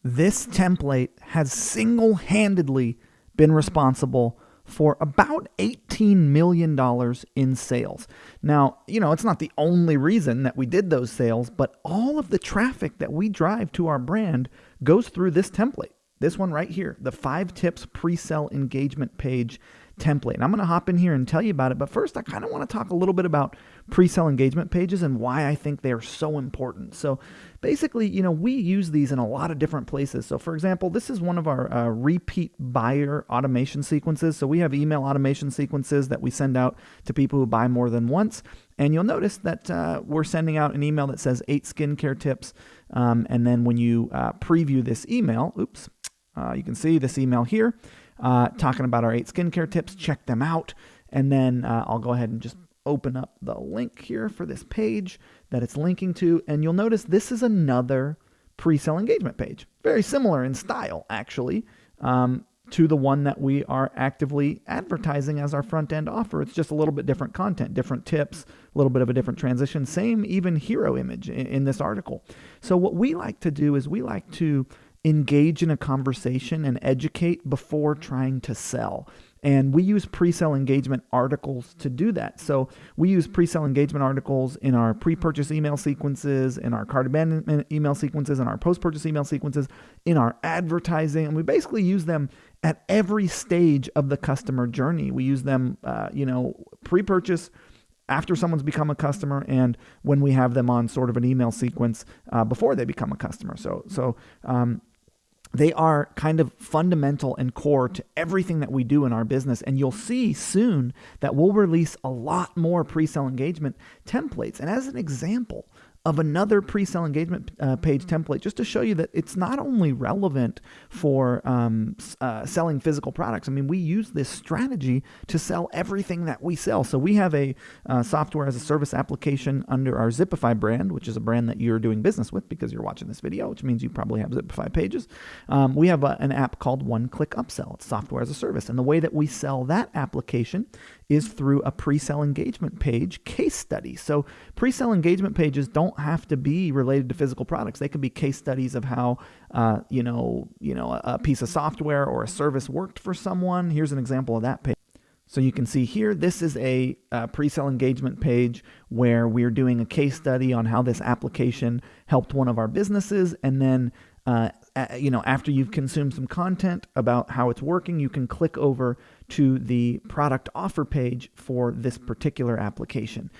This template has single-handedly been responsible for about $18 million in sales. Now, it's not the only reason that we did those sales, but all of the traffic that we drive to our brand goes through this template. This one right here, the 5 tips pre-sale engagement page template. And I'm going to hop in here and tell you about it. But first, I kind of want to talk a little bit about pre-sale engagement pages and why I think they are so important. So basically, we use these in a lot of different places. So for example, this is one of our repeat buyer automation sequences. So we have email automation sequences that we send out to people who buy more than once. And you'll notice that we're sending out an email that says 8 skincare tips. And then when you preview this email, you can see this email here talking about our 8 skincare tips. Check them out. And then I'll go ahead and just open up the link here for this page that it's linking to. And you'll notice this is another pre-sale engagement page. Very similar in style, actually, to the one that we are actively advertising as our front-end offer. It's just a little bit different content, different tips, a little bit of a different transition, same even hero image in this article. So what we like to do is we like to engage in a conversation and educate before trying to sell. And we use pre-sale engagement articles to do that. So we use pre-sale engagement articles in our pre-purchase email sequences, in our cart abandonment email sequences, in our post-purchase email sequences, in our advertising. And we basically use them at every stage of the customer journey. We use them, pre-purchase, after someone's become a customer, and when we have them on sort of an email sequence before they become a customer. So they are kind of fundamental and core to everything that we do in our business. And you'll see soon that we'll release a lot more pre-sale engagement templates. And as an example of another pre-sale engagement page template, just to show you that it's not only relevant for selling physical products. I mean, we use this strategy to sell everything that we sell. So we have a software as a service application under our Zipify brand, which is a brand that you're doing business with because you're watching this video, which means you probably have Zipify pages. We have an app called One Click Upsell. It's software as a service. And the way that we sell that application is through a pre-sale engagement page case study. So pre-sale engagement pages don't have to be related to physical products. They can be case studies of how a piece of software or a service worked for someone. Here's an example of that page. So you can see here, this is a pre-sale engagement page where we're doing a case study on how this application helped one of our businesses. And then after you've consumed some content about how it's working, you can click over to the product offer page for this particular application.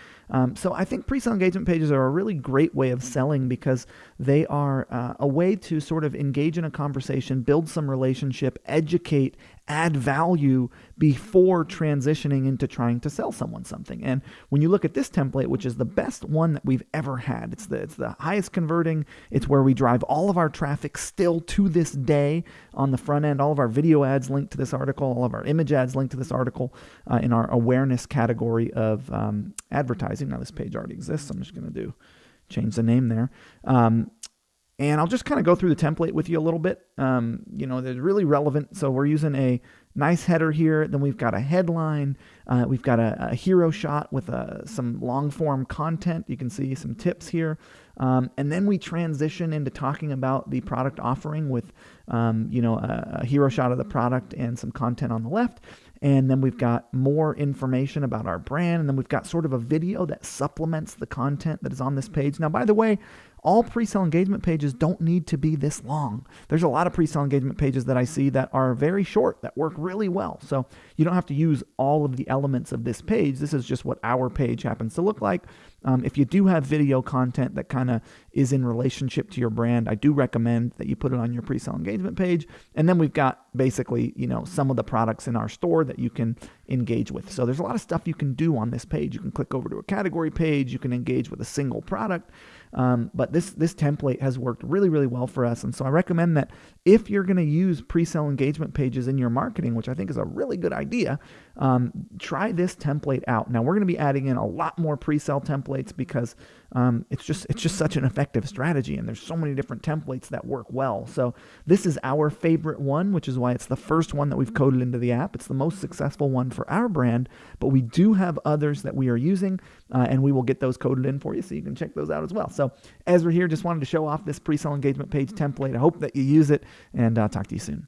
So I think pre-sale engagement pages are a really great way of selling because they are a way to sort of engage in a conversation, build some relationship, educate, add value before transitioning into trying to sell someone something. And when you look at this template, which is the best one that we've ever had, it's the highest converting. It's where we drive all of our traffic still to this day on the front end. All of our video ads linked to this article, all of our image ads linked to this article in our awareness category of advertising. Now this page already exists. I'm just going to change the name there. And I'll just kind of go through the template with you a little bit. They're really relevant. So we're using a nice header here. Then we've got a headline. We've got a hero shot with some long form content. You can see some tips here. And then we transition into talking about the product offering with, a hero shot of the product and some content on the left. And then we've got more information about our brand. And then we've got sort of a video that supplements the content that is on this page. Now, by the way, all pre-sale engagement pages don't need to be this long. There's a lot of pre-sale engagement pages that I see that are very short, that work really well. So you don't have to use all of the elements of this page. This is just what our page happens to look like. If you do have video content that kind of is in relationship to your brand, I do recommend that you put it on your pre-sale engagement page. And then we've got basically, some of the products in our store that you can engage with. So there's a lot of stuff you can do on this page. You can click over to a category page. You can engage with a single product. But this template has worked really, really well for us. And so I recommend that if you're going to use pre-sale engagement pages in your marketing, which I think is a really good idea, try this template out. Now we're going to be adding in a lot more pre-sale templates because It's just such an effective strategy, and there's so many different templates that work well. So this is our favorite one, which is why it's the first one that we've coded into the app. It's the most successful one for our brand, but we do have others that we are using, and we will get those coded in for you so you can check those out as well. So Ezra here, just wanted to show off this pre-sale engagement page template. I hope that you use it, and talk to you soon.